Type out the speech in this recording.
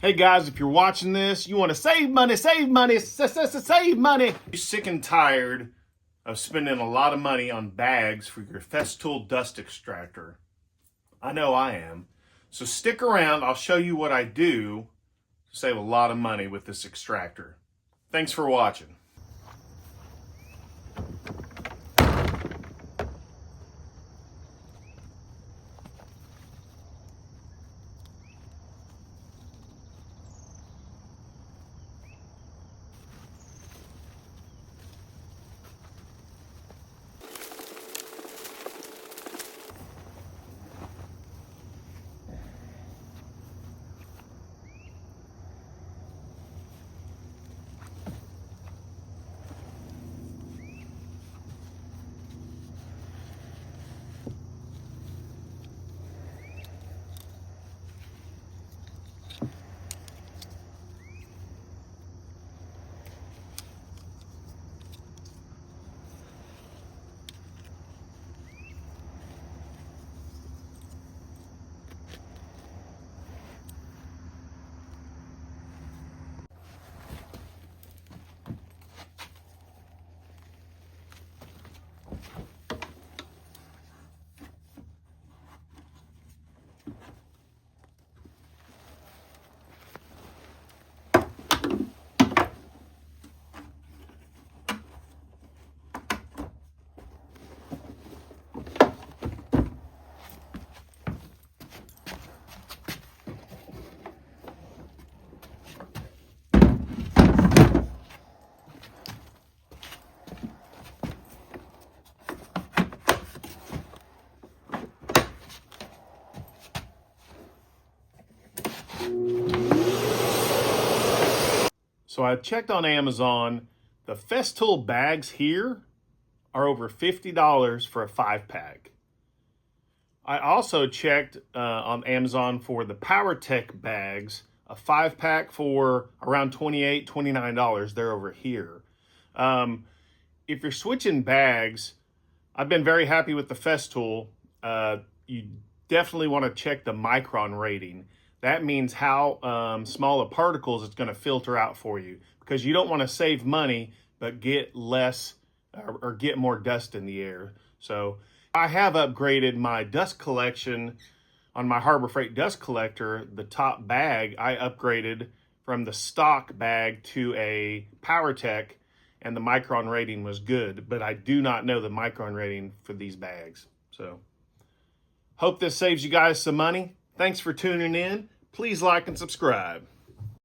Hey guys, if you're watching this, you want to save money, save money, save money. You're sick and tired of spending a lot of money on bags for your Festool dust extractor. I know I am. So stick around, I'll show you what I do to save a lot of money with this extractor. Thanks for watching. So I checked on Amazon. The Festool bags here are over $50 for a 5-pack. I also checked on Amazon for the PowerTech bags, a 5-pack for around $28, $29. They're over here. If you're switching bags, I've been very happy with the Festool. You definitely want to check the micron rating. That means how small of particles it's going to filter out for you, because you don't want to save money but get less or get more dust in the air. So I have upgraded my dust collection on my Harbor Freight dust collector. The top bag I upgraded from the stock bag to a PowerTech, and the micron rating was good, but I do not know the micron rating for these bags. So hope this saves you guys some money. Thanks for tuning in. Please like and subscribe.